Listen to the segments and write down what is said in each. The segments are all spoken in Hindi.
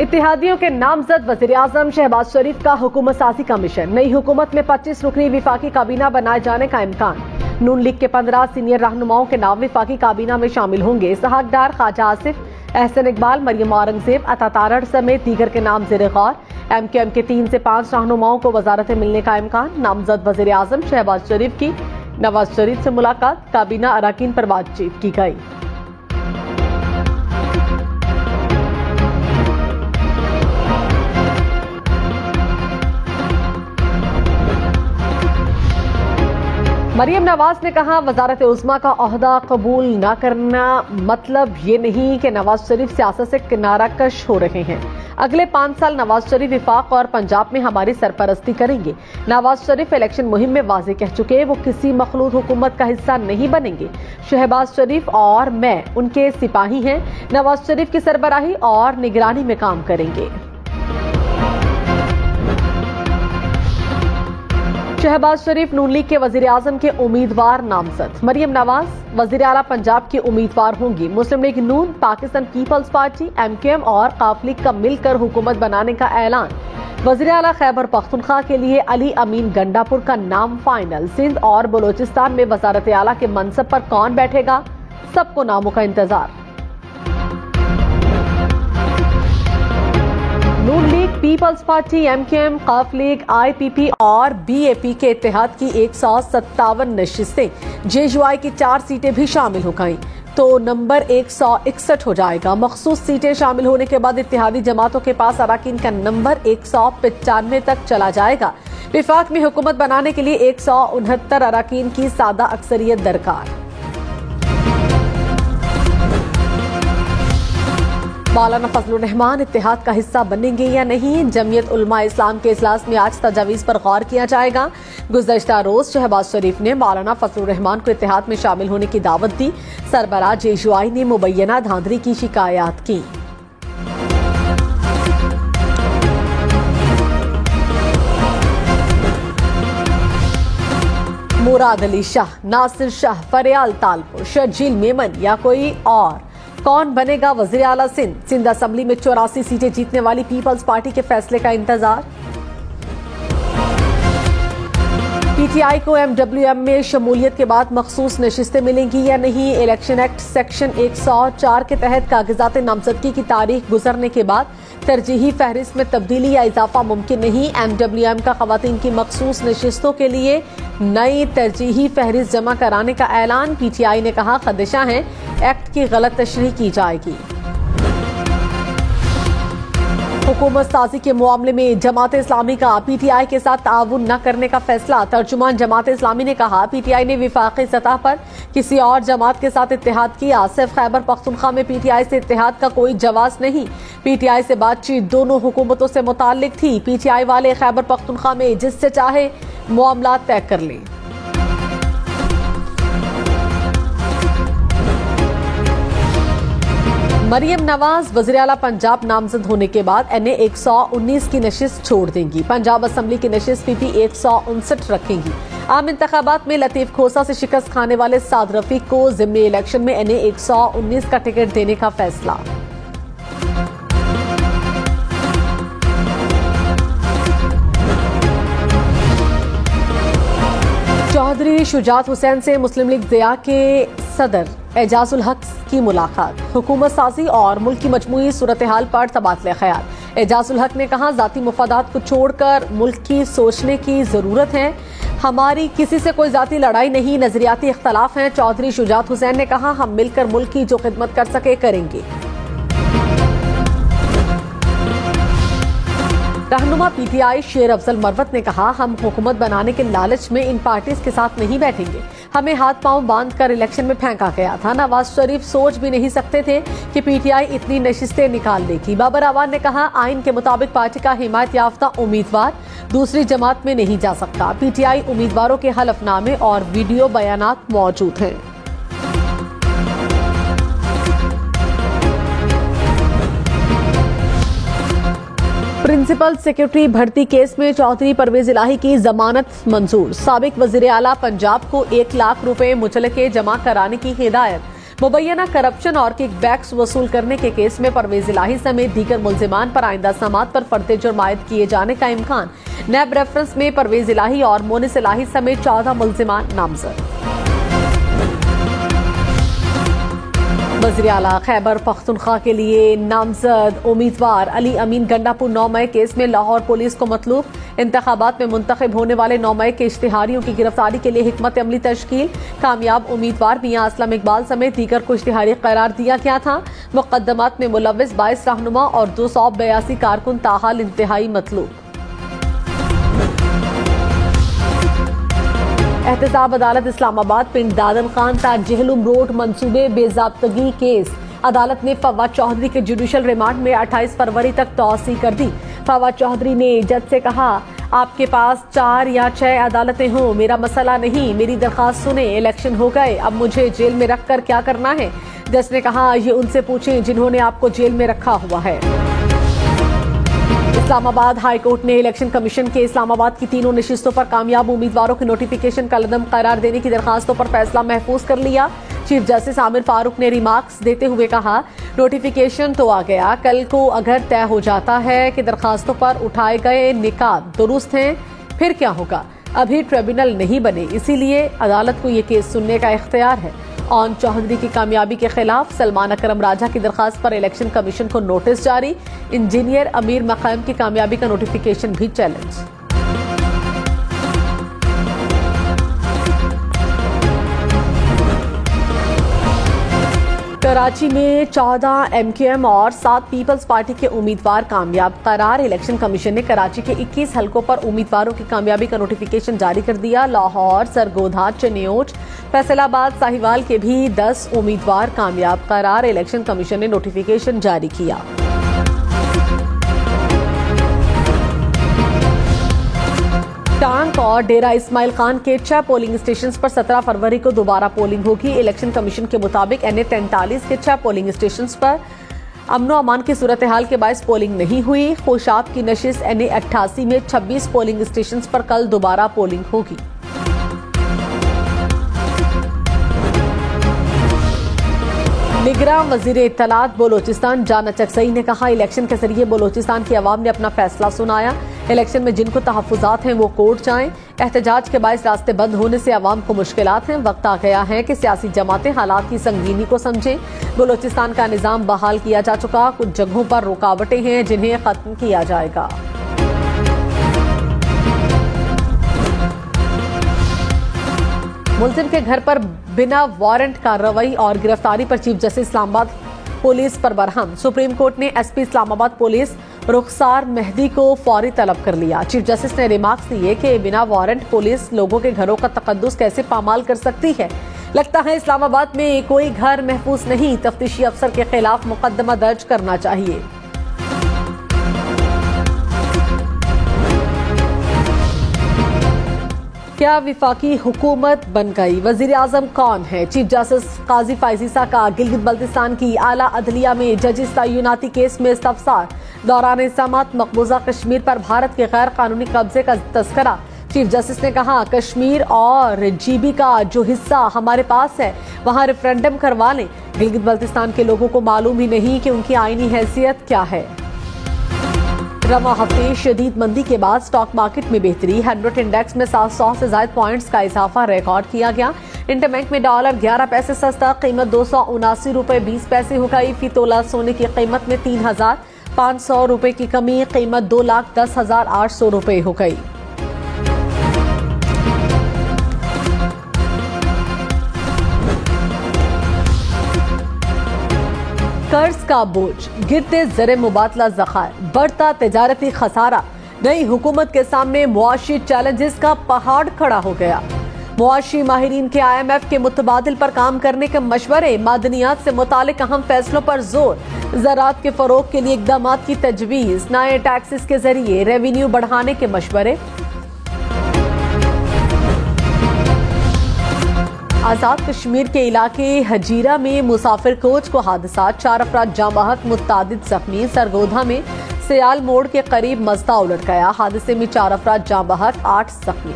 इत्तेहादियों के नामजद वज़ीर-ए-आज़म शहबाज शरीफ का हुकूमत साजी का मिशन। नई हुकूमत में 25 रुकनी विफाकी काबीना बनाए जाने का इम्कान। नून लीग के 15 सीनियर रहनुमाओं के नाम विफाकी काबीना में शामिल होंगे। इसहाक डार, ख्वाजा आसिफ, एहसन इकबाल, मरियम औरंगजेब, अता तारड़ समेत दीगर के नाम ज़ेर गौर। MQM के 3 से 5 रहनुमाओं को वजारतें मिलने का इम्कान। नामजद वज़ीर-ए-आज़म शहबाज शरीफ की नवाज शरीफ से मुलाकात, काबीना अराकीन पर बातचीत की गई। मरियम नवाज ने कहा, वजारत उज़्मा का ओहदा कबूल न करना मतलब ये नहीं कि नवाज शरीफ सियासत से किनारा कश हो रहे हैं। अगले 5 साल नवाज शरीफ विफाक और पंजाब में हमारी सरपरस्ती करेंगे। नवाज शरीफ इलेक्शन मुहिम में वाज़े कह चुके, वो किसी मखलूत हुकूमत का हिस्सा नहीं बनेंगे। शहबाज शरीफ और मैं उनके सिपाही हैं। नवाज शरीफ की सरबराही और निगरानी में काम करेंगे। शहबाज शरीफ नून लीग के वज़ीर-ए-आज़म के उम्मीदवार नामजद। मरियम नवाज वज़ीर आला पंजाब की उम्मीदवार होंगी। मुस्लिम लीग नून, पाकिस्तान पीपल्स पार्टी, MQM और काफ लीग का मिलकर हुकूमत बनाने का ऐलान। वज़ीर आला खैबर पख्तूनख्वा के लिए अली अमीन गंडापुर का नाम फाइनल। सिंध और बलोचिस्तान में वज़ारत आला के मनसब पर कौन बैठेगा, सबको नामों का इंतजार। नून लीग, पीपल्स पार्टी, MQM, काफ लीग, IPP और BAP के इत्तेहाद की 157 नशिस्तें, JUI की 4 सीटें भी शामिल हो गईं तो नंबर 161 हो जाएगा। मखसूस सीटें शामिल होने के बाद इत्तेहादी जमातों के पास अराकीन का नंबर 195 तक चला जाएगा। विफाक में हुकूमत बनाने के लिए 169 अराकीन की सादा अक्सरियत दरकार। मौलाना फजलुर रहमान इत्तेहाद का हिस्सा बनेंगे या नहीं, जमीयत उलमा इस्लाम के इजलास में आज तजावीज़ पर गौर किया जाएगा। गुज़श्ता रोज शहबाज शरीफ ने मौलाना फजलुर रहमान को इत्तेहाद में शामिल होने की दावत दी। सरबराह JUI ने मुबैना धांधली की शिकायत की। मुराद अली शाह, नासिर शाह, फरियाल तालपुर, शर्जील मेमन या कोई और, कौन बनेगा वज़ीर आला सिंध? सिंध असेंबली में 84 सीटें जीतने वाली पीपल्स पार्टी के फैसले का इंतजार। PTI को MWM में शमूलियत के बाद मखसूस नशिस्तें मिलेंगी या नहीं? इलेक्शन एक्ट सेक्शन 104 के तहत कागजात नामजदगी की तारीख गुजरने के बाद तरजीही फहरिस्त में तब्दीली या इजाफा मुमकिन नहीं। MWM का खवातीन की मखसूस नशिस्तों के लिए नई तरजीही फहरिस्त जमा कराने का ऐलान। PTI ने कहा, खदशा है एक्ट की गलत तशरीह की जाएगी। हुकूमत साजी के मामले में जमात इस्लामी का PTI के साथ ताउन न करने का फैसला। तर्जुमान जमात इस्लामी ने कहा, PTI ने विफाकी सतह पर किसी और जमात के साथ इत्तेहाद किया। सिर्फ खैबर पख्तूनख्वा में PTI से इत्तेहाद का कोई जवाज नहीं। PTI से बातचीत दोनों हुकूमतों से मुताल्लिक थी। PTI वाले खैबर पख्तूनख्वा में जिससे चाहे मामला तय कर लें। मरियम नवाज वज़ीर आला पंजाब नामजद होने के बाद NA 119 की नशिस्त छोड़ देंगी। पंजाब असेंबली की नशिस्त PP 159 रखेंगी। आम इंतखाबात में लतीफ खोसा से शिकस्त खाने वाले साद रफीक को ज़िमनी इलेक्शन में NA 119 का टिकट देने का फैसला। चौधरी शुजात हुसैन से मुस्लिम लीग ज़िया के सदर एजाजुल हक की मुलाकात। हुकूमत साजी और मुल्क की मजमूई सूरत हाल पर तबादले ख्याल। एजाजुल हक ने कहा, जाती मुफादात को छोड़कर मुल्क की सोचने की जरूरत है। हमारी किसी से कोई जाती लड़ाई नहीं, नजरियाती इख्तलाफ हैं। चौधरी शुजात हुसैन ने कहा, हम मिलकर मुल्क की जो खिदमत कर सके करेंगे। रहनुमा PTI शेर अफजल मरवत ने कहा, हम हुकूमत बनाने के लालच में इन पार्टीज के साथ नहीं बैठेंगे। हमें हाथ पांव बांध कर इलेक्शन में फेंका गया था। नवाज शरीफ सोच भी नहीं सकते थे कि PTI इतनी नशिस्तें निकाल देगी। बाबर अवान ने कहा, आइन के मुताबिक पार्टी का हिमायत याफ्ता उम्मीदवार दूसरी जमात में नहीं जा सकता। PTI उम्मीदवारों के हलफनामे और वीडियो बयानात मौजूद हैं। प्रिंसिपल सेक्रेटरी भर्ती केस में चौधरी परवेज इलाही की जमानत मंजूर। साबिक वजीर आला पंजाब को 1 लाख रुपए मुचलके जमा कराने की हिदायत। मुबैना करप्शन और किकबैक्स वसूल करने के केस में परवेज इलाही समेत दीगर मुल्जिमान पर आइंदा समात पर फर्द जुर्म आयद किए जाने का इम्कान। नैब रेफरेंस में परवेज इलाही और मोनिस इलाही समेत 14 मुल्जिमान नामजद। वज़ीर आला खैबर पख्तूनख्वा के लिए नामजद उम्मीदवार अली अमीन गंडापुर 9 मई केस में लाहौर पुलिस को मतलूब। इंतखाबात में मुंतखब होने वाले 9 मई के इश्तिहारियों की गिरफ्तारी के लिए हिकमत अमली तश्कील। कामयाब उम्मीदवार मियां असलम इकबाल समेत दीगर को इश्तिहारी करार दिया गया था। मुकदमात में मुलव्विस 22 रहनुमा और 282 कारकुन ताहाल इंतहाई मतलूब। एहतसाब अदालत इस्लामाबाद पिंड दादन खान ता जहलुम रोड मंसूबे बेजाब्तगी केस। अदालत ने फवाद चौधरी के जुडिशल रिमांड में 28 फरवरी तक तौसी कर दी। फवाद चौधरी ने जज से कहा, आपके पास 4 या 6 अदालतें हों, मेरा मसला नहीं, मेरी दरखास्त सुने। इलेक्शन हो गए, अब मुझे जेल में रखकर क्या करना है? जज ने कहा, ये उनसे पूछें जिन्होंने आपको जेल में रखा हुआ है। इस्लामाबाद हाई कोर्ट ने इलेक्शन कमीशन के इस्लामाबाद की 3 नशिस्तों पर कामयाब उम्मीदवारों के नोटिफिकेशन कलदम करार देने की दरखास्तों पर फैसला महफूज कर लिया। चीफ जस्टिस आमिर फारूक ने रिमार्क्स देते हुए कहा, नोटिफिकेशन तो आ गया, कल को अगर तय हो जाता है कि दरखास्तों पर उठाए गए निकात दुरुस्त हैं, फिर क्या होगा? अभी ट्रिब्यूनल नहीं बने, इसीलिए अदालत को ये केस सुनने का इख्तियार है। ऑन चौधरी की कामयाबी के खिलाफ सलमान अकरम राजा की दरखास्त पर इलेक्शन कमीशन को नोटिस जारी। इंजीनियर अमीर मकाम की कामयाबी का नोटिफिकेशन भी चैलेंज। कराची में 14 MKM और 7 पीपल्स पार्टी के उम्मीदवार कामयाब करार। इलेक्शन कमीशन ने कराची के 21 हलकों पर उम्मीदवारों की कामयाबी का नोटिफिकेशन जारी कर दिया। लाहौर, सरगोधा, चनियोट, फैसलाबाद, साहिवाल के भी 10 उम्मीदवार कामयाब करार। इलेक्शन कमीशन ने नोटिफिकेशन जारी किया। टांग और डेरा इस्माइल खान के 6 पोलिंग स्टेशन पर 17 फरवरी को दोबारा पोलिंग होगी। इलेक्शन कमीशन के मुताबिक NA 43 के 6 पोलिंग स्टेशन पर अमनो अमान की सूरत हाल के बायस पोलिंग नहीं हुई। खुशाब की नशिस्त NA 88 में 26 पोलिंग स्टेशन पर कल दोबारा पोलिंग होगी। निगरान वजीर इत्तलात बलोचिस्तान जाना चकसई ने कहा, इलेक्शन के जरिए बलोचिस्तान की आवाम ने अपना फैसला सुनाया। इलेक्शन में जिनको तहफ्फुज़ात हैं वो कोर्ट जाएं। एहतजाज के बायस रास्ते बंद होने से आवाम को मुश्किलात हैं। वक्त आ गया है कि सियासी जमातें हालात की संगीनी को समझें। बलोचिस्तान का निज़ाम बहाल किया जा चुका, कुछ जगहों पर रुकावटें हैं जिन्हें खत्म किया जाएगा। मुलजिम के घर पर बिना वारंट कार्रवाई और गिरफ्तारी पर चीफ जस्टिस इस्लामाबाद पुलिस पर बरहम। सुप्रीम कोर्ट ने SP इस्लामाबाद पुलिस रुखसार मेहदी को फौरी तलब कर लिया। चीफ जस्टिस ने रिमार्क्स दिए कि बिना वारंट पुलिस लोगों के घरों का तकद्दुस कैसे पामाल कर सकती है। लगता है इस्लामाबाद में कोई घर महफूज नहीं, तफ्तीशी अफसर के खिलाफ मुकदमा दर्ज करना चाहिए। क्या विफाकी हुकूमत बन गई? वजीर आजम कौन है? चीफ जस्टिस काजी फाइजीसा का गिलगित बल्तिस्तान की आला अदलिया में जजिस तय्युनाती केस में इस्तफसार। दौरान समात मकबूजा कश्मीर पर भारत के गैर कानूनी कब्जे का तस्करा। चीफ जस्टिस ने कहा, कश्मीर और GB का जो हिस्सा हमारे पास है वहां रेफरेंडम करवा लें। गिलगित बल्तिस्तान के लोगों को मालूम ही नहीं कि उनकी आईनी हैसियत क्या है। रवा हफ्ते शदीद मंदी के बाद स्टॉक मार्केट में बेहतरी। 100 इंडेक्स में 700 से ज्यादा पॉइंट्स का इजाफा रिकॉर्ड किया गया। इंटरबैंक में डॉलर 11 पैसे सस्ता, कीमत 279 रुपए 20 पैसे हो गई। फी तोला सोने की कीमत में 3,500 रुपए की कमी, कीमत 2,10,800 रुपए हो गई। कर्ज का बोझ, गिरते ज़र मुबादला ज़खायर, बढ़ता तिजारती खसारा। नई हुकूमत के सामने मुआशी चैलेंजेस का पहाड़ खड़ा हो गया। मुआशी माहिरीन के IMF के मुतबादिल पर काम करने के मशवरे, मादनियात से मुतालिक अहम फैसलों पर जोर, ज़राअत के फरोग के लिए इक़दाम की तजवीज़, नए टैक्सेस के जरिए रेवेन्यू बढ़ाने के मशवरे। आजाद कश्मीर के इलाके हजीरा में मुसाफिर कोच को हादसा, 4 अफराद जाँ बहक, मुत्तादिद जख्मी। सरगोधा में सियाल मोड़ के करीब मस्ता उलट गया, हादसे में 4 अफराद जाँ बहक, 8 जख्मी।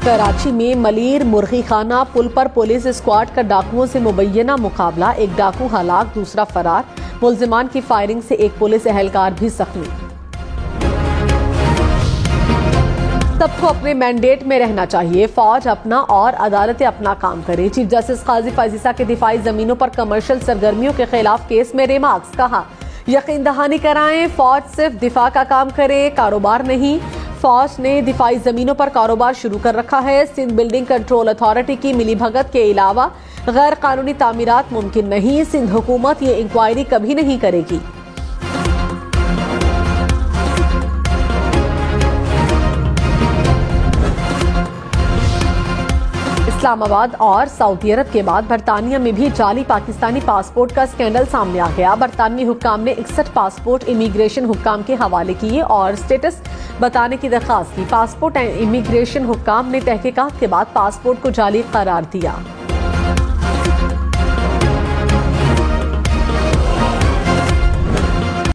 कराची में मलीर मुर्गी खाना पुल पर पुलिस स्क्वाड का डाकुओं से मुबैना मुकाबला, एक डाकू हलाक दूसरा फरार, मुल्जिमान की फायरिंग से एक पुलिस एहलकार भी जख्मी। सबको अपने मैंडेट में रहना चाहिए, फौज अपना और अदालतें अपना काम करे। चीफ जस्टिस काजी फजीसा के दिफाई जमीनों पर कमर्शियल सरगर्मियों के खिलाफ केस में रिमार्क्स, कहा यकीन दहानी कराएं, फौज सिर्फ दिफा का काम करे, कारोबार नहीं। फौज ने दिफाई जमीनों पर कारोबार शुरू कर रखा है। सिंध बिल्डिंग कंट्रोल अथॉरिटी की मिलीभगत के अलावा गैर कानूनी तामीरात मुमकिन नहीं। सिंध हुकूमत ये इंक्वायरी कभी नहीं करेगी। इस्लामाबाद और सऊदी अरब के बाद बरतानिया में भी जाली पाकिस्तानी पासपोर्ट का स्कैंडल सामने आ गया। बरतानवी हुक्काम ने 61 पासपोर्ट इमिग्रेशन हुक्काम के हवाले किए और स्टेटस बताने की दरखास्त की। पासपोर्ट एंड इमिग्रेशन हुक्काम ने तहकीकात के बाद पासपोर्ट को जाली करार दिया।